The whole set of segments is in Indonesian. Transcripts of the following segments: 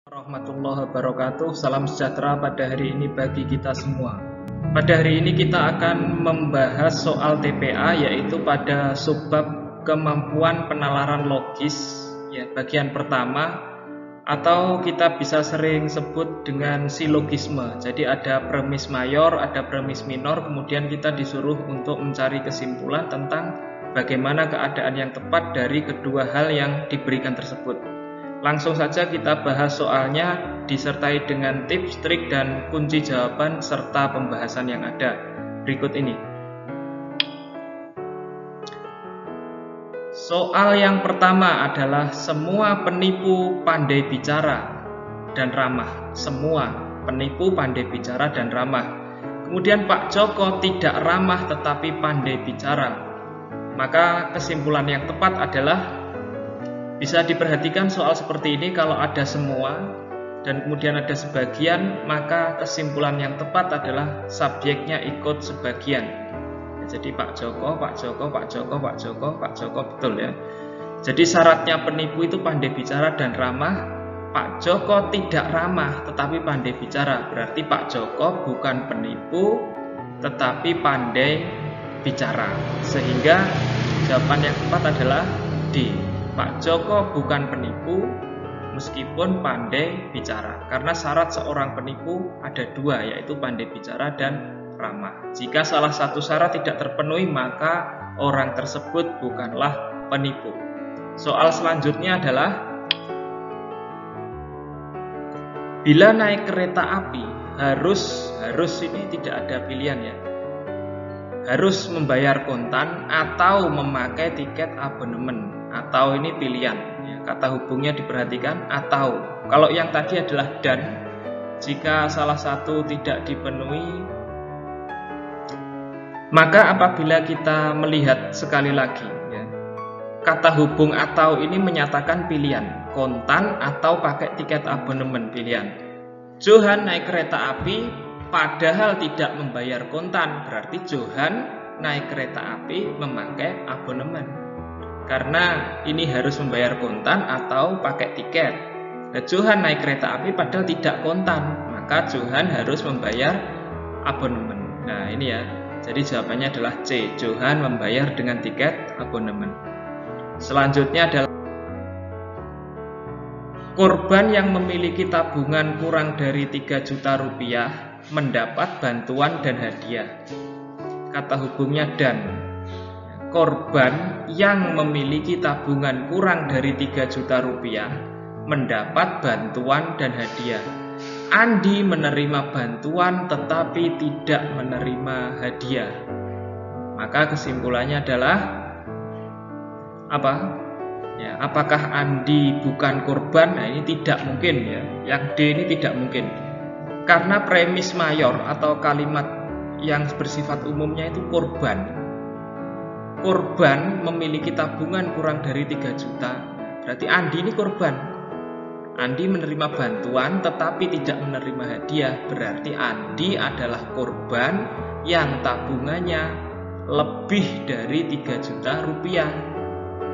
Warahmatullahi wabarakatuh. Salam sejahtera pada hari ini bagi kita semua. Pada hari ini kita akan membahas soal TPA, yaitu pada subbab kemampuan penalaran logis, ya, bagian pertama, atau kita bisa sering sebut dengan silogisme. Jadi ada premis mayor, ada premis minor, kemudian kita disuruh untuk mencari kesimpulan tentang bagaimana keadaan yang tepat dari kedua hal yang diberikan tersebut. Langsung saja kita bahas soalnya, disertai dengan tips, trik, dan kunci jawaban serta pembahasan yang ada berikut ini. Soal yang pertama adalah semua penipu pandai bicara dan ramah. Semua penipu pandai bicara dan ramah. Kemudian Pak Joko tidak ramah tetapi pandai bicara. Maka kesimpulan yang tepat adalah bisa diperhatikan soal seperti ini, kalau ada semua dan kemudian ada sebagian, maka kesimpulan yang tepat adalah subjeknya ikut sebagian. Jadi Pak Joko, Pak Joko, Pak Joko, Pak Joko, Pak Joko, betul ya. Jadi syaratnya penipu itu pandai bicara dan ramah. Pak Joko tidak ramah tetapi pandai bicara. Berarti Pak Joko bukan penipu tetapi pandai bicara. Sehingga jawaban yang tepat adalah D. Pak Joko bukan penipu meskipun pandai bicara. Karena syarat seorang penipu ada dua, yaitu pandai bicara dan ramah. Jika salah satu syarat tidak terpenuhi, maka orang tersebut bukanlah penipu. Soal selanjutnya adalah bila naik kereta api harus ini tidak ada pilihan ya. Harus membayar kontan atau memakai tiket abonemen. Atau ini pilihan ya, kata hubungnya diperhatikan atau. Kalau yang tadi adalah dan, jika salah satu tidak dipenuhi, maka apabila kita melihat sekali lagi ya, kata hubung atau ini menyatakan pilihan, kontan atau pakai tiket abonemen, pilihan. Johan naik kereta api padahal tidak membayar kontan, berarti Johan naik kereta api memakai abonemen. Karena ini harus membayar kontan atau pakai tiket. Nah, Johan naik kereta api padahal tidak kontan, maka Johan harus membayar abonemen. Nah ini ya, jadi jawabannya adalah C. Johan membayar dengan tiket abonemen. Selanjutnya adalah korban yang memiliki tabungan kurang dari 3 juta rupiah mendapat bantuan dan hadiah. Kata hubungnya dan. Korban yang memiliki tabungan kurang dari 3 juta rupiah mendapat bantuan dan hadiah. Andi menerima bantuan tetapi tidak menerima hadiah. Maka kesimpulannya adalah apa? Ya, apakah Andi bukan korban? Nah, ini tidak mungkin ya. Yang D ini tidak mungkin. Karena premis mayor atau kalimat yang bersifat umumnya itu korban. Korban memiliki tabungan kurang dari 3 juta. Berarti Andi ini korban. Andi menerima bantuan tetapi tidak menerima hadiah. Berarti Andi adalah korban yang tabungannya lebih dari 3 juta rupiah.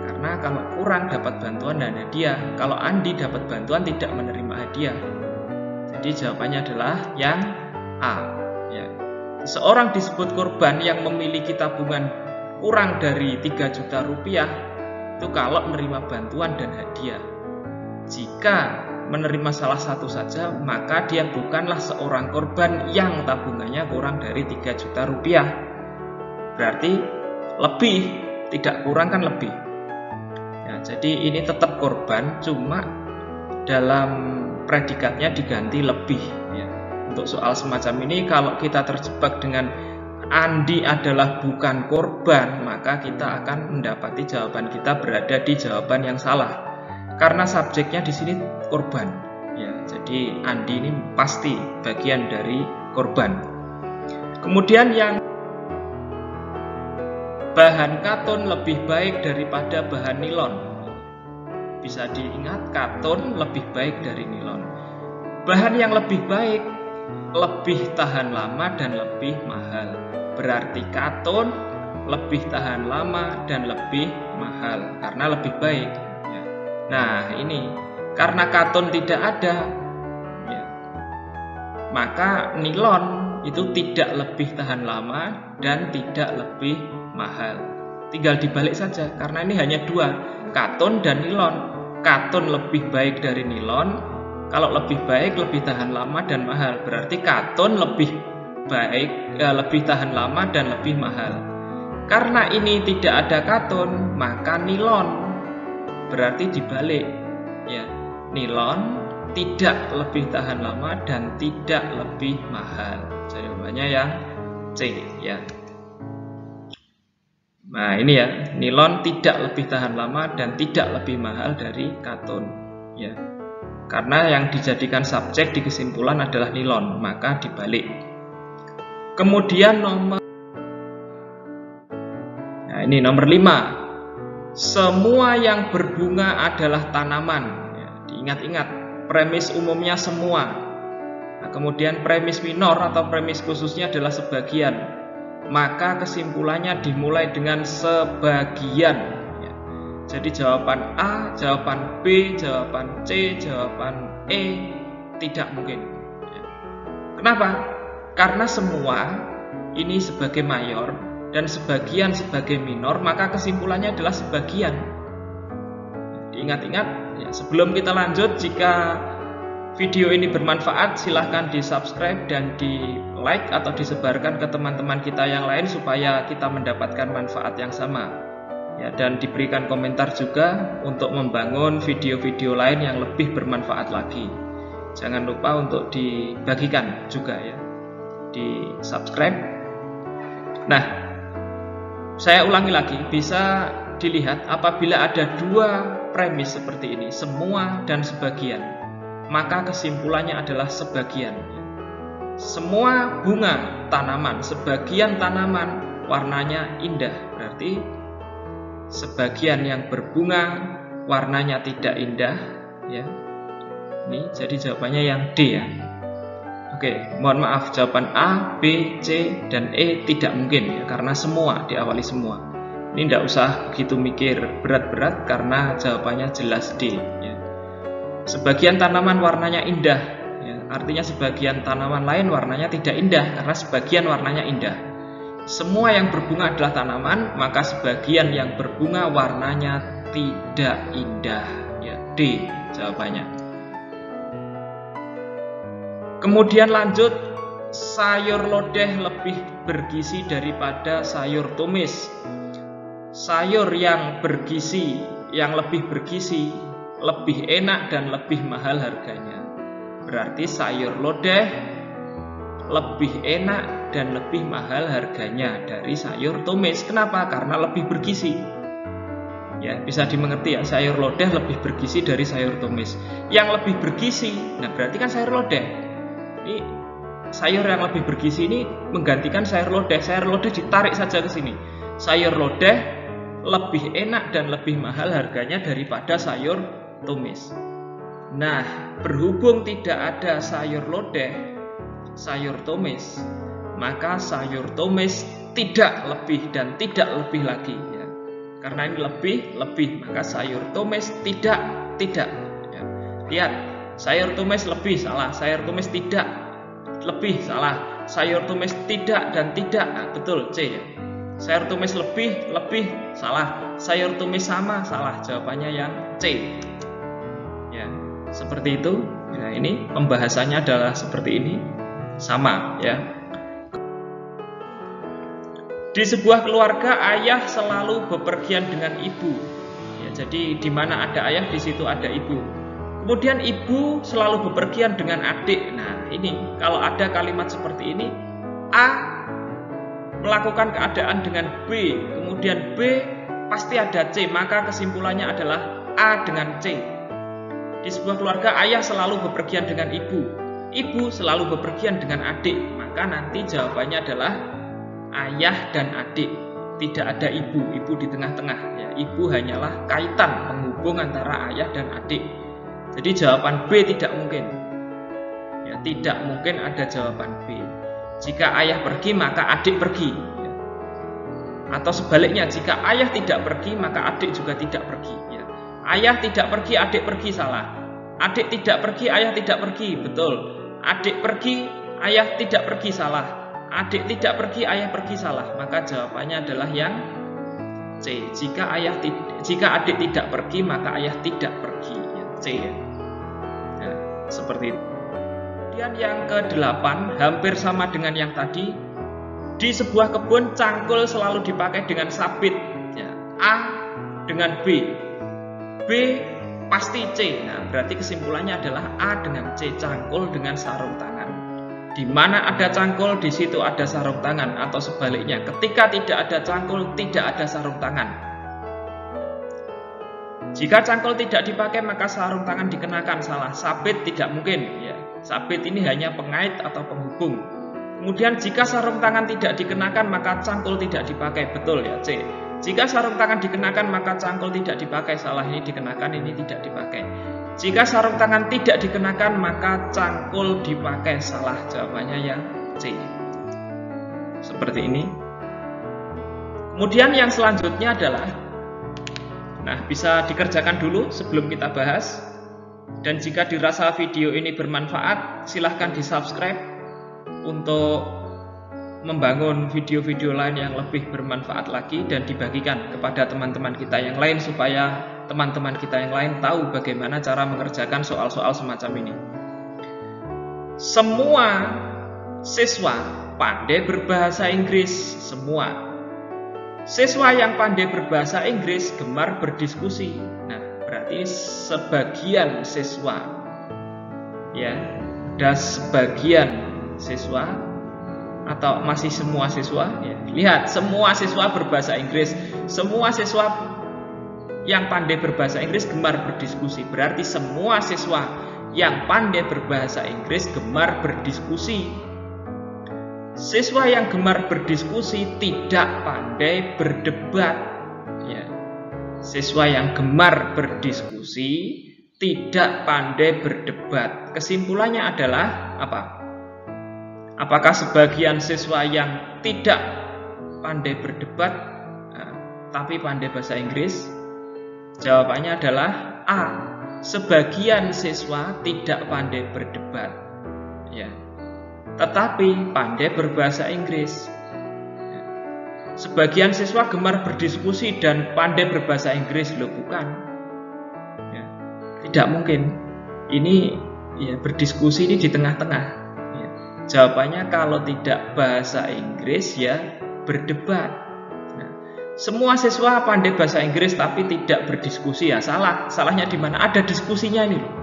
Karena kalau kurang dapat bantuan dan hadiah, kalau Andi dapat bantuan tidak menerima hadiah. Jadi jawabannya adalah yang A ya. Seorang disebut korban yang memiliki tabungan kurang dari 3 juta rupiah itu kalau menerima bantuan dan hadiah. Jika menerima salah satu saja, maka dia bukanlah seorang korban yang tabungannya kurang dari 3 juta rupiah. Berarti lebih, tidak kurang kan lebih ya, jadi ini tetap korban, cuma dalam predikatnya diganti lebih ya. Untuk soal semacam ini, kalau kita terjebak dengan Andi adalah bukan korban, maka kita akan mendapati jawaban kita berada di jawaban yang salah. Karena subjeknya di sini korban. Ya, jadi Andi ini pasti bagian dari korban. Kemudian yang bahan katun lebih baik daripada bahan nilon. Bisa diingat, katun lebih baik dari nilon. Bahan yang lebih baik lebih tahan lama dan lebih mahal. Berarti katun lebih tahan lama dan lebih mahal karena lebih baik ya. Nah ini karena katun tidak ada, maka nilon itu tidak lebih tahan lama dan tidak lebih mahal. Tinggal dibalik saja, karena ini hanya dua, katon dan nilon. Katon lebih baik dari nilon. Kalau lebih baik, lebih tahan lama dan mahal, berarti katon lebih baik, lebih tahan lama dan lebih mahal. Karena ini tidak ada katon, maka nilon. Berarti dibalik, ya, nilon tidak lebih tahan lama dan tidak lebih mahal. Jawabannya yang C, ya. Nah, ini ya, nilon tidak lebih tahan lama dan tidak lebih mahal dari katon, ya. Karena yang dijadikan subjek di kesimpulan adalah nilon, maka dibalik. Kemudian ini nomor 5. Semua yang berbunga adalah tanaman, ya, diingat-ingat. Premis umumnya semua. Nah, kemudian premis minor atau premis khususnya adalah sebagian. Maka kesimpulannya dimulai dengan sebagian. Ya. Jadi jawaban A, jawaban B, jawaban C, jawaban E tidak mungkin. Ya. Kenapa? Karena semua ini sebagai mayor dan sebagian sebagai minor, maka kesimpulannya adalah sebagian. Diingat-ingat. Ya, sebelum kita lanjut, jika video ini bermanfaat, silahkan di subscribe dan di like atau disebarkan ke teman-teman kita yang lain supaya kita mendapatkan manfaat yang sama, ya, dan diberikan komentar juga untuk membangun video-video lain yang lebih bermanfaat lagi. Jangan lupa untuk dibagikan juga, ya, di subscribe. Nah, saya ulangi lagi, bisa dilihat apabila ada dua premis seperti ini, semua dan sebagian, maka kesimpulannya adalah sebagian. Semua bunga tanaman, sebagian tanaman warnanya indah, berarti sebagian yang berbunga warnanya tidak indah, ya. Ini jadi jawabannya yang D, ya. Oke, mohon maaf, jawaban A, B, C, dan E tidak mungkin, ya, karena semua, diawali semua. Ini tidak usah begitu mikir berat-berat karena jawabannya jelas D, ya. Sebagian tanaman warnanya indah, ya, artinya sebagian tanaman lain warnanya tidak indah karena sebagian warnanya indah. Semua yang berbunga adalah tanaman, maka sebagian yang berbunga warnanya tidak indah, ya, D jawabannya. Kemudian lanjut, sayur lodeh lebih bergizi daripada sayur tumis. Sayur yang bergizi, yang lebih bergizi, lebih enak dan lebih mahal harganya. Berarti sayur lodeh lebih enak dan lebih mahal harganya dari sayur tumis. Kenapa? Karena lebih bergizi. Ya, bisa dimengerti, ya, sayur lodeh lebih bergizi dari sayur tumis. Yang lebih bergizi, nah berarti kan sayur lodeh. Ini sayur yang lebih bergizi ini menggantikan sayur lodeh. Sayur lodeh ditarik saja ke sini. Sayur lodeh lebih enak dan lebih mahal harganya daripada sayur tumis. Nah, berhubung tidak ada sayur lodeh, sayur tumis, maka sayur tumis tidak lebih dan tidak lebih lagi, ya. Karena ini lebih, maka sayur tumis tidak. Ya. Lihat, sayur tumis lebih, salah. Sayur tumis tidak, lebih, salah. Sayur tumis tidak dan tidak, nah, betul, C, ya. Sayur tumis lebih, salah. Sayur tumis sama, salah. Jawabannya yang C. Ya, seperti itu. Nah, ini pembahasannya adalah seperti ini, sama, ya. Di sebuah keluarga, ayah selalu bepergian dengan ibu. Ya, jadi di mana ada ayah, di situ ada ibu. Kemudian ibu selalu bepergian dengan adik. Nah, ini kalau ada kalimat seperti ini, A melakukan keadaan dengan B, kemudian B pasti ada C, maka kesimpulannya adalah A dengan C. Di sebuah keluarga, ayah selalu bepergian dengan ibu, ibu selalu bepergian dengan adik, maka nanti jawabannya adalah ayah dan adik. Tidak ada ibu di tengah-tengah, ya. Ibu hanyalah kaitan penghubung antara ayah dan adik. Jadi jawaban B tidak mungkin, ya, tidak mungkin ada jawaban B. Jika ayah pergi, maka adik pergi, ya. Atau sebaliknya, jika ayah tidak pergi, maka adik juga tidak pergi, ya. Ayah tidak pergi, adik pergi, salah. Adik tidak pergi, ayah tidak pergi, betul. Adik pergi, ayah tidak pergi salah, adik tidak pergi, ayah pergi salah, maka jawabannya adalah yang C. Jika adik tidak pergi, maka ayah tidak pergi. Ya, C ya. Nah, seperti itu. Kemudian yang ke-8 hampir sama dengan yang tadi. Di sebuah kebun cangkul selalu dipakai dengan sabit. Ya, A dengan B, B pasti C. Nah, berarti kesimpulannya adalah A dengan C, cangkul dengan sarung tangan. Di mana ada cangkul, di situ ada sarung tangan, atau sebaliknya. Ketika tidak ada cangkul, tidak ada sarung tangan. Jika cangkul tidak dipakai, maka sarung tangan dikenakan. Salah, sabit tidak mungkin. Ya, sabit ini hanya pengait atau penghubung. Kemudian jika sarung tangan tidak dikenakan, maka cangkul tidak dipakai. Betul ya, C. Jika sarung tangan dikenakan, maka cangkul tidak dipakai. Salah, ini dikenakan, ini tidak dipakai. Jika sarung tangan tidak dikenakan, maka cangkul dipakai. Salah, jawabannya yang C. Seperti ini. Kemudian yang selanjutnya adalah, nah, bisa dikerjakan dulu sebelum kita bahas. Dan jika dirasa video ini bermanfaat, silahkan di-subscribe untuk membangun video-video lain yang lebih bermanfaat lagi dan dibagikan kepada teman-teman kita yang lain supaya teman-teman kita yang lain tahu bagaimana cara mengerjakan soal-soal semacam ini. Semua siswa pandai berbahasa Inggris, semua. Siswa yang pandai berbahasa Inggris gemar berdiskusi. Nah, berarti sebagian siswa, ya, ada sebagian siswa atau masih semua siswa, ya. Lihat, semua siswa berbahasa Inggris. Semua siswa yang pandai berbahasa Inggris gemar berdiskusi. Berarti semua siswa yang pandai berbahasa Inggris gemar berdiskusi. Siswa yang gemar berdiskusi tidak pandai berdebat, ya. Siswa yang gemar berdiskusi tidak pandai berdebat. Kesimpulannya adalah apa? Apakah sebagian siswa yang tidak pandai berdebat tapi pandai bahasa Inggris? Jawabannya adalah A. Sebagian siswa tidak pandai berdebat, ya, tetapi pandai berbahasa Inggris. Sebagian siswa gemar berdiskusi dan pandai berbahasa Inggris, loh, bukan? Ya, tidak mungkin. Ini, ya, berdiskusi ini di tengah-tengah. Jawabannya kalau tidak bahasa Inggris, ya berdebat. Nah, semua siswa pandai bahasa Inggris tapi tidak berdiskusi, ya salah. Salahnya di mana? Ada diskusinya ini loh.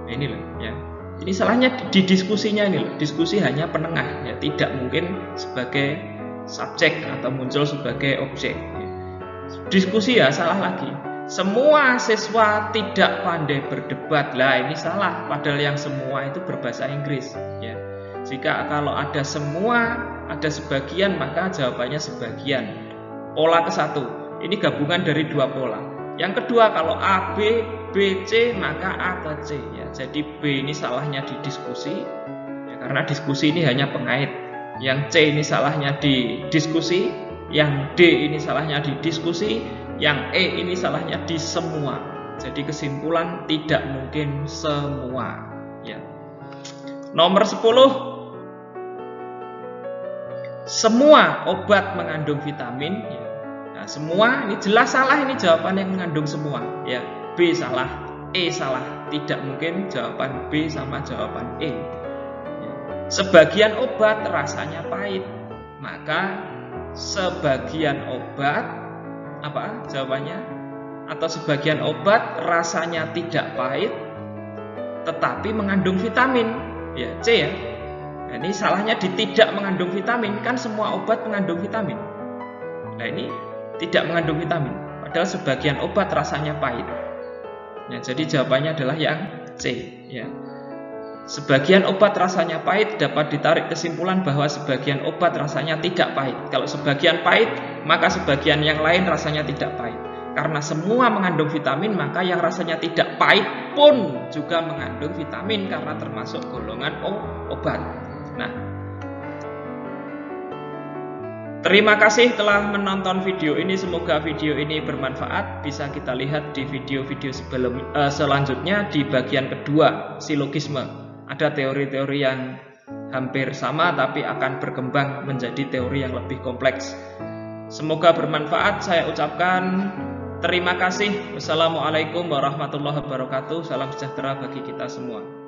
Nah, ini loh, ya. Ini salahnya di diskusinya ini loh. Diskusi hanya penengah, ya, tidak mungkin sebagai subjek atau muncul sebagai objek. Ya. Diskusi, ya salah lagi. Semua siswa tidak pandai berdebat. Lah, ini salah. Padahal yang semua itu berbahasa Inggris, ya. Jika kalau ada semua, ada sebagian, maka jawabannya sebagian. Pola ke-1, ini gabungan dari dua pola. Yang kedua, kalau A, B, B, C, maka A ke C, ya. Jadi B ini salahnya di diskusi, ya, karena diskusi ini hanya pengait. Yang C ini salahnya di diskusi, yang D ini salahnya di diskusi, yang E ini salahnya di semua. Jadi kesimpulan tidak mungkin semua, ya. Nomor 10. Semua obat mengandung vitamin, ya. Nah, semua ini jelas salah, ini jawaban yang mengandung semua, ya. B salah, E salah, tidak mungkin jawaban B sama jawaban E, ya. Sebagian obat rasanya pahit, maka sebagian obat apa jawabannya? Atau sebagian obat rasanya tidak pahit tetapi mengandung vitamin, ya, C ya. Nah, ini salahnya di tidak mengandung vitamin, kan semua obat mengandung vitamin. Nah, ini tidak mengandung vitamin, padahal sebagian obat rasanya pahit. Ya, jadi jawabannya adalah yang C, ya. Sebagian obat rasanya pahit, dapat ditarik kesimpulan bahwa sebagian obat rasanya tidak pahit. Kalau sebagian pahit, maka sebagian yang lain rasanya tidak pahit. Karena semua mengandung vitamin, maka yang rasanya tidak pahit pun juga mengandung vitamin karena termasuk golongan obat. Nah, terima kasih telah menonton video ini. Semoga video ini bermanfaat. Bisa kita lihat di video-video selanjutnya di bagian kedua, silogisme. Ada teori-teori yang hampir sama tapi akan berkembang menjadi teori yang lebih kompleks. Semoga bermanfaat. Saya ucapkan terima kasih. Wassalamualaikum warahmatullahi wabarakatuh. Salam sejahtera bagi kita semua.